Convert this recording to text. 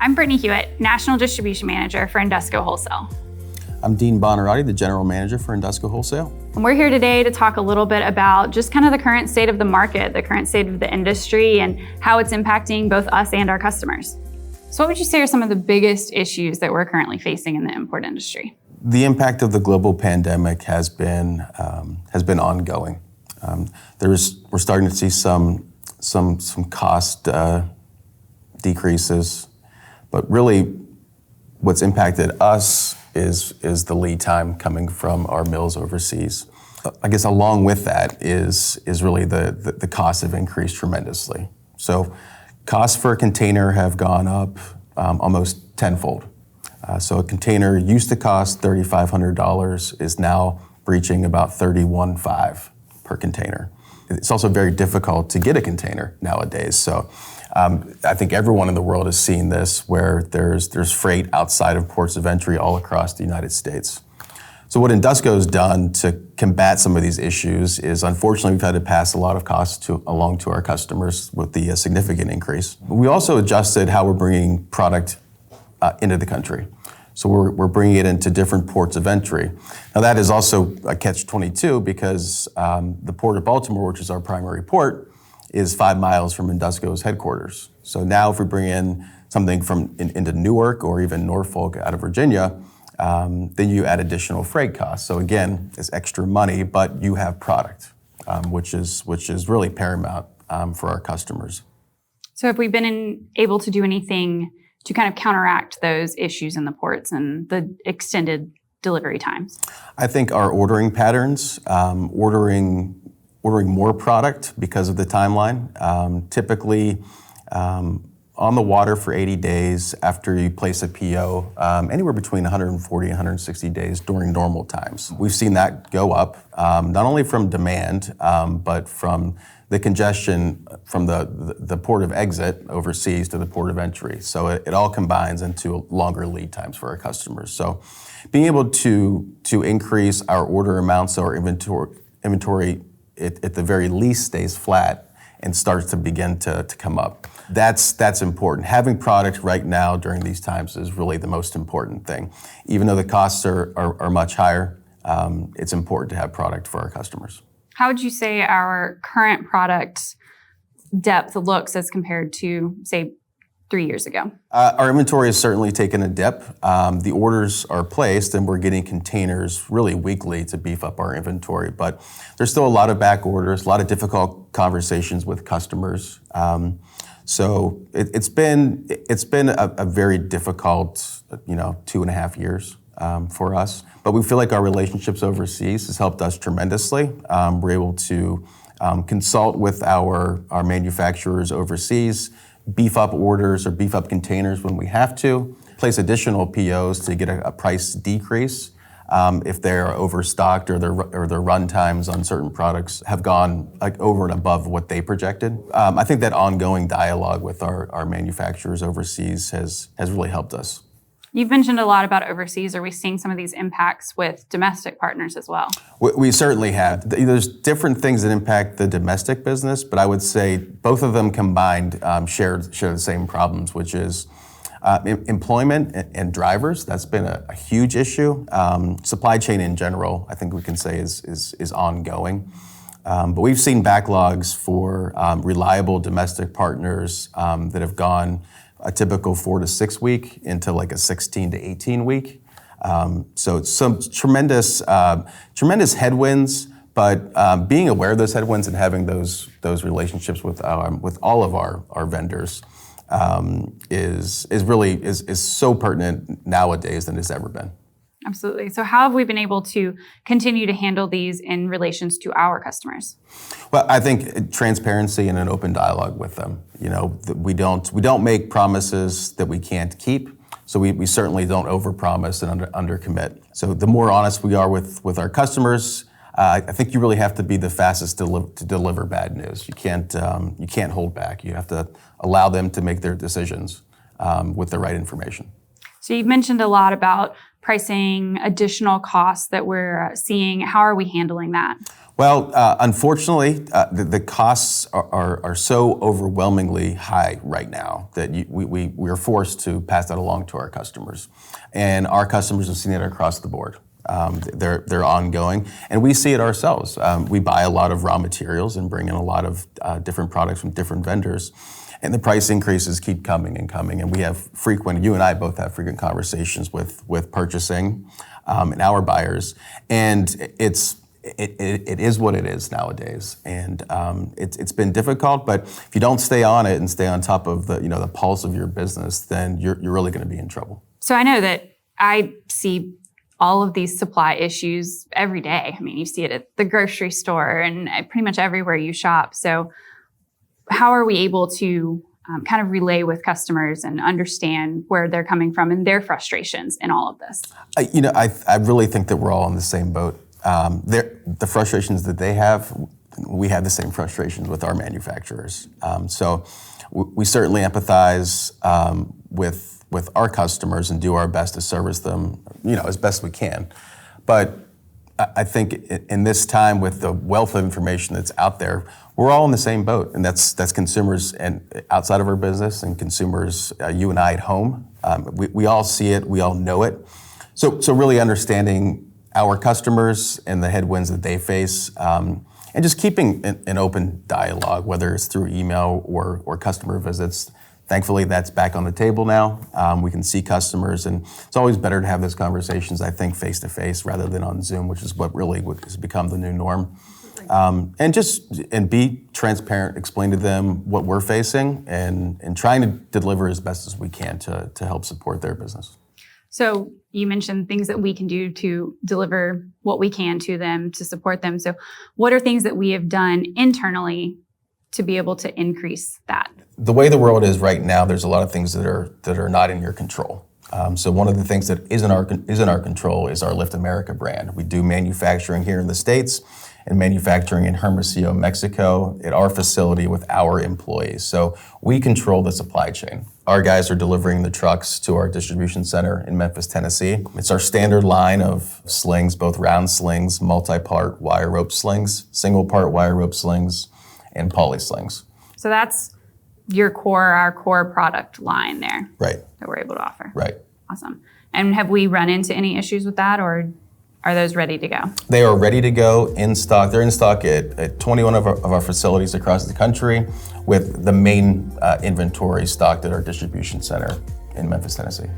I'm Brittany Hewitt, National Distribution Manager for Indusco Wholesale. I'm Dean Bonarotti, the General Manager for Indusco Wholesale. And we're here today to talk a little bit about just kind of the current state of the market, the current state of the industry, and how it's impacting both us and our customers. So what would you say are some of the biggest issues that we're currently facing in the import industry? The impact of the global pandemic has been ongoing. We're starting to see some cost decreases, but really what's impacted us is the lead time coming from our mills overseas. I guess along with that is really the costs have increased tremendously. So costs for a container have gone up almost tenfold. So a container used to cost $3,500 is now breaching about $31,500 per container. It's also very difficult to get a container nowadays. So I think everyone in the world has seen this, where there's freight outside of ports of entry all across the United States. So what Indusco has done to combat some of these issues is, unfortunately, we've had to pass a lot of costs along to our customers with the significant increase. We also adjusted how we're bringing product into the country. So we're bringing it into different ports of entry. Now that is also a catch-22 because the Port of Baltimore, which is our primary port, is 5 miles from Indusco's headquarters. So now if we bring in something into Newark or even Norfolk out of Virginia, then you add additional freight costs. So again, it's extra money, but you have product, which is really paramount for our customers. So have we been able to do anything to kind of counteract those issues in the ports and the extended delivery times? I think our ordering patterns, ordering more product because of the timeline, typically on the water for 80 days after you place a PO, anywhere between 140 and 160 days during normal times. We've seen that go up, not only from demand, but from the congestion from the port of exit overseas to the port of entry. So it all combines into longer lead times for our customers. So being able to increase our order amounts, so our inventory at the very least stays flat and starts to begin to come up. That's important. Having product right now during these times is really the most important thing. Even though the costs are much higher, it's important to have product for our customers. How would you say our current product depth looks as compared to, say, 3 years ago? Our inventory has certainly taken a dip. The orders are placed and we're getting containers really weekly to beef up our inventory, but there's still a lot of back orders, a lot of difficult conversations with customers. So it's been a very difficult, 2.5 years for us. But we feel like our relationships overseas has helped us tremendously. We're able to consult with our manufacturers overseas, beef up orders or beef up containers when we have to, place additional POs to get a price decrease if they're overstocked or their run times on certain products have gone over and above what they projected. I think that ongoing dialogue with our manufacturers overseas has really helped us. You've mentioned a lot about overseas. Are we seeing some of these impacts with domestic partners as well? We certainly have. There's different things that impact the domestic business, but I would say both of them combined share the same problems, which is employment and drivers. That's been a huge issue. Supply chain in general, I think we can say is ongoing. But we've seen backlogs for reliable domestic partners that have gone a typical 4 to 6 week into like a 16 to 18 week. So it's some tremendous headwinds, but being aware of those headwinds and having those relationships with all of our vendors is really so pertinent nowadays than it's ever been. Absolutely. So how have we been able to continue to handle these in relations to our customers? Well, I think transparency and an open dialogue with them. We don't make promises that we can't keep. So we certainly don't overpromise and undercommit. So the more honest we are with our customers, I think you really have to be the fastest to deliver bad news. You can't hold back. You have to allow them to make their decisions with the right information. So you've mentioned a lot about pricing, additional costs that we're seeing. How are we handling that? Well, unfortunately, the costs are so overwhelmingly high right now that we are forced to pass that along to our customers. And our customers have seen it across the board. They're ongoing, and we see it ourselves. We buy a lot of raw materials and bring in a lot of different products from different vendors. And the price increases keep coming and coming. And we have you and I both have frequent conversations with purchasing and our buyers. And it is what it is nowadays, and it's been difficult. But if you don't stay on it and stay on top of the pulse of your business, then you're really going to be in trouble. So I know that I see all of these supply issues every day. I mean, you see it at the grocery store and pretty much everywhere you shop. So how are we able to kind of relay with customers and understand where they're coming from and their frustrations in all of this? I really think that we're all in the same boat. The frustrations that they have, we have the same frustrations with our manufacturers. So we certainly empathize with our customers and do our best to service them, as best we can. But I think in this time, with the wealth of information that's out there, we're all in the same boat, and that's consumers and outside of our business and consumers, you and I at home. We all see it, we all know it. So really understanding our customers and the headwinds that they face, and just keeping an open dialogue, whether it's through email or customer visits. Thankfully, that's back on the table now. We can see customers, and it's always better to have those conversations, I think, face-to-face rather than on Zoom, which is what has become the new norm. And be transparent, explain to them what we're facing, and trying to deliver as best as we can to help support their business. So you mentioned things that we can do to deliver what we can to them, to support them. So what are things that we have done internally to be able to increase that? The way the world is right now, there's a lot of things that are not in your control. So one of the things that is in our control is our Lift America brand. We do manufacturing here in the States and manufacturing in Hermosillo, Mexico, at our facility with our employees. So we control the supply chain. Our guys are delivering the trucks to our distribution center in Memphis, Tennessee. It's our standard line of slings, both round slings, multi-part wire rope slings, single part wire rope slings, and poly slings. So that's our core product line there. Right. That we're able to offer. Right. Awesome. And have we run into any issues with that, or are those ready to go? They are ready to go, in stock. They're in stock at 21 of our facilities across the country, with the main inventory stocked at our distribution center in Memphis, Tennessee.